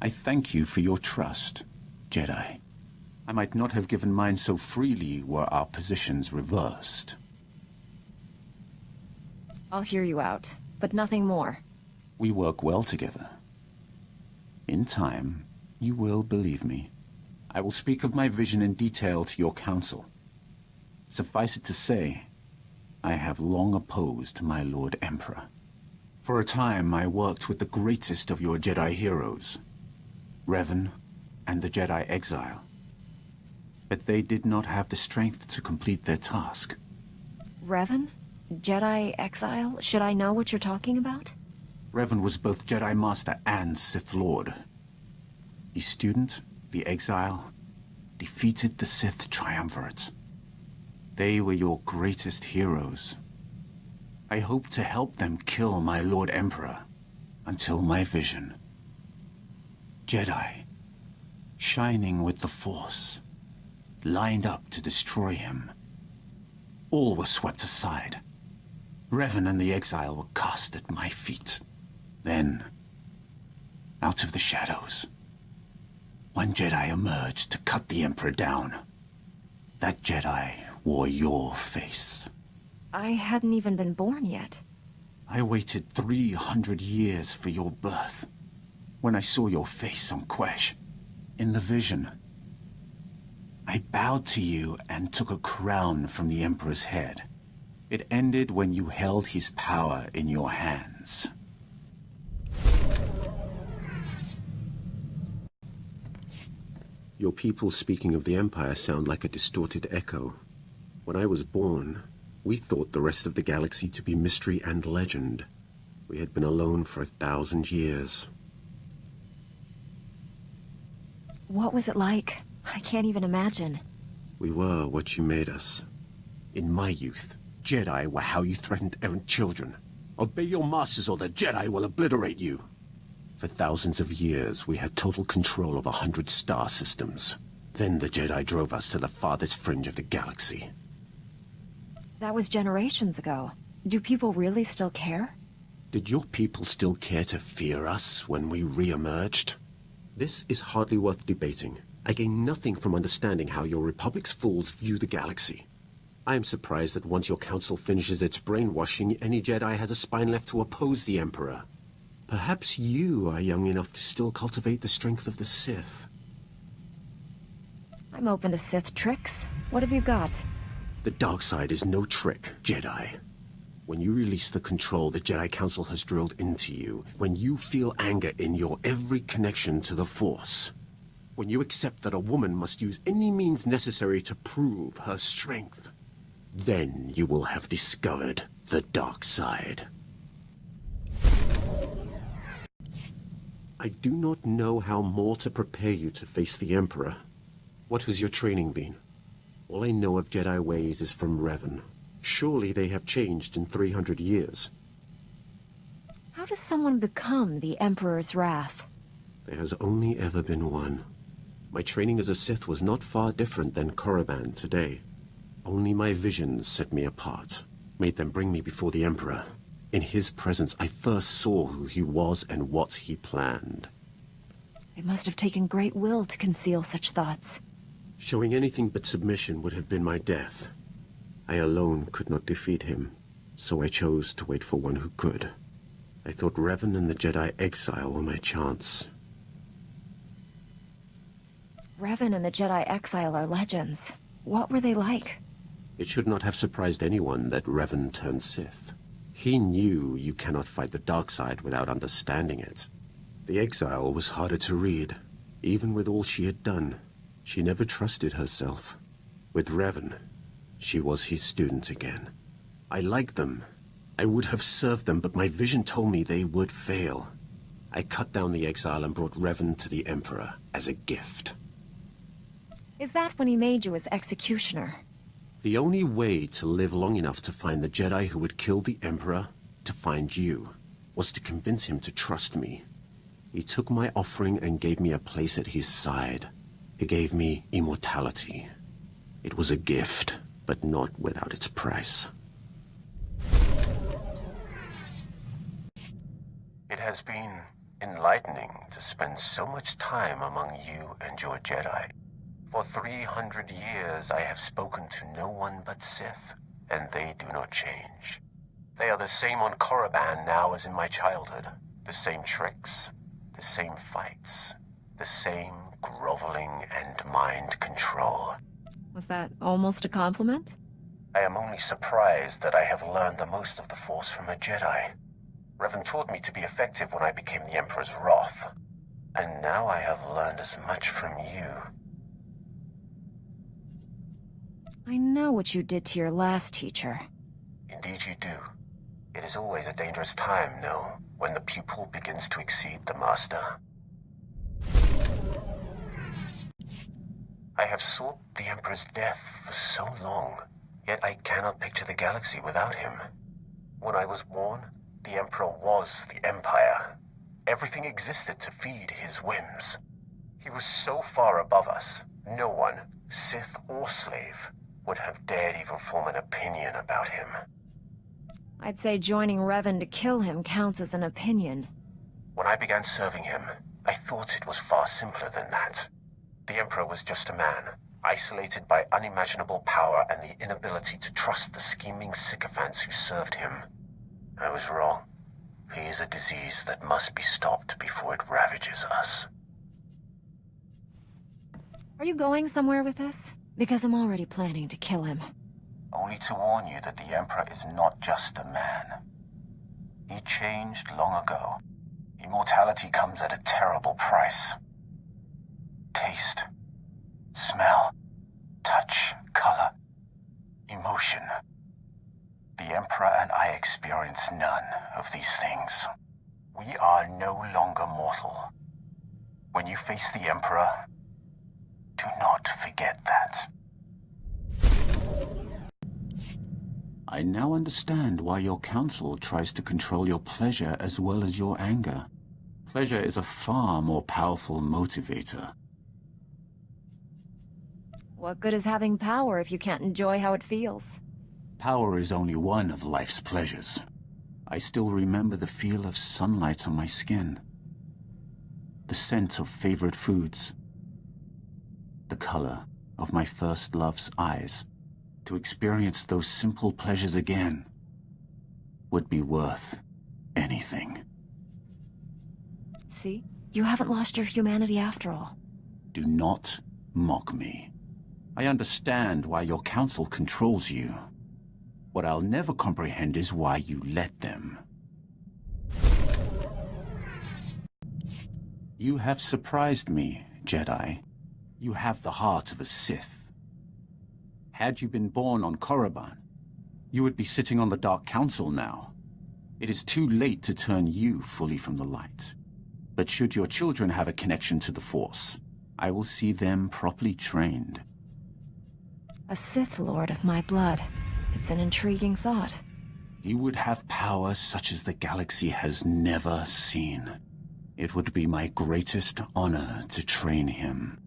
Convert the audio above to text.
I thank you for your trust, Jedi. I might not have given mine so freely were our positions reversed. I'll hear you out, but nothing more. We work well together. In time, you will believe me. I will speak of my vision in detail to your council. Suffice it to say, I have long opposed my Lord Emperor. For a time, I worked with the greatest of your Jedi heroes, Revan and the Jedi Exile. But they did not have the strength to complete their task. Revan? Jedi Exile? Should I know what you're talking about? Revan was both Jedi Master and Sith Lord. The student, the Exile, defeated the Sith Triumvirate. They were your greatest heroes. I hope to help them kill my Lord Emperor until my vision. Jedi, shining with the Force, lined up to destroy him. All were swept aside. Revan and the Exile were cast at my feet. Then, out of the shadows, one Jedi emerged to cut the Emperor down. That Jedi wore your face. I hadn't even been born yet. I waited 300 years for your birth. When I saw your face on Quesh, in the vision, I bowed to you and took a crown from the Emperor's head. It ended when you held his power in your hands. Your people speaking of the Empire sound like a distorted echo. When I was born, we thought the rest of the galaxy to be mystery and legend. We had been alone for 1,000 years. What was it like? I can't even imagine. We were what you made us. In my youth, Jedi were how you threatened errant children. Obey your masters or the Jedi will obliterate you. For thousands of years, we had total control of 100 star systems. Then the Jedi drove us to the farthest fringe of the galaxy. That was generations ago. Do people really still care? Did your people still care to fear us when we re-emerged? This is hardly worth debating. I gain nothing from understanding how your Republic's fools view the galaxy. I am surprised that once your council finishes its brainwashing, any Jedi has a spine left to oppose the Emperor. Perhaps you are young enough to still cultivate the strength of the Sith. I'm open to Sith tricks. What have you got? The dark side is no trick, Jedi. When you release the control the Jedi Council has drilled into you, when you feel anger in your every connection to the Force, when you accept that a woman must use any means necessary to prove her strength, then you will have discovered the dark side. I do not know how more to prepare you to face the Emperor. What has your training been? All I know of Jedi ways is from Revan. Surely they have changed in 300 years. How does someone become the Emperor's wrath? There has only ever been one. My training as a Sith was not far different than Korriban today. Only my visions set me apart, made them bring me before the Emperor. In his presence, I first saw who he was and what he planned. It must have taken great will to conceal such thoughts. Showing anything but submission would have been my death. I alone could not defeat him, so I chose to wait for one who could. I thought Revan and the Jedi Exile were my chance. Revan and the Jedi Exile are legends. What were they like? It should not have surprised anyone that Revan turned Sith. He knew you cannot fight the dark side without understanding it. The Exile was harder to read. Even with all she had done, she never trusted herself. With Revan, she was his student again. I liked them. I would have served them, but my vision told me they would fail. I cut down the Exile and brought Revan to the Emperor as a gift. Is that when he made you his executioner? The only way to live long enough to find the Jedi who would kill the Emperor, to find you, was to convince him to trust me. He took my offering and gave me a place at his side. He gave me immortality. It was a gift, but not without its price. It has been enlightening to spend so much time among you and your Jedi. For 300 years I have spoken to no one but Sith, and they do not change. They are the same on Korriban now as in my childhood. The same tricks, the same fights, the same groveling and mind control. Was that almost a compliment? I am only surprised that I have learned the most of the Force from a Jedi. Revan taught me to be effective when I became the Emperor's wrath. And now I have learned as much from you. I know what you did to your last teacher. Indeed you do. It is always a dangerous time, no, when the pupil begins to exceed the master. I have sought the Emperor's death for so long, yet I cannot picture the galaxy without him. When I was born, the Emperor was the Empire. Everything existed to feed his whims. He was so far above us, no one, Sith or slave, would have dared even form an opinion about him. I'd say joining Revan to kill him counts as an opinion. When I began serving him, I thought it was far simpler than that. The Emperor was just a man, isolated by unimaginable power and the inability to trust the scheming sycophants who served him. I was wrong. He is a disease that must be stopped before it ravages us. Are you going somewhere with this? Because I'm already planning to kill him. Only to warn you that the Emperor is not just a man. He changed long ago. Immortality comes at a terrible price. Taste, smell, touch, color, emotion. The Emperor and I experience none of these things. We are no longer mortal. When you face the Emperor, do not forget that. I now understand why your council tries to control your pleasure as well as your anger. Pleasure is a far more powerful motivator. What good is having power if you can't enjoy how it feels? Power is only one of life's pleasures. I still remember the feel of sunlight on my skin, the scent of favorite foods, the color of my first love's eyes. To experience those simple pleasures again would be worth anything. See? You haven't lost your humanity after all. Do not mock me. I understand why your council controls you. What I'll never comprehend is why you let them. You have surprised me, Jedi. You have the heart of a Sith. Had you been born on Korriban, you would be sitting on the Dark Council now. It is too late to turn you fully from the light. But should your children have a connection to the Force, I will see them properly trained. A Sith Lord of my blood. It's an intriguing thought. He would have power such as the galaxy has never seen. It would be my greatest honor to train him.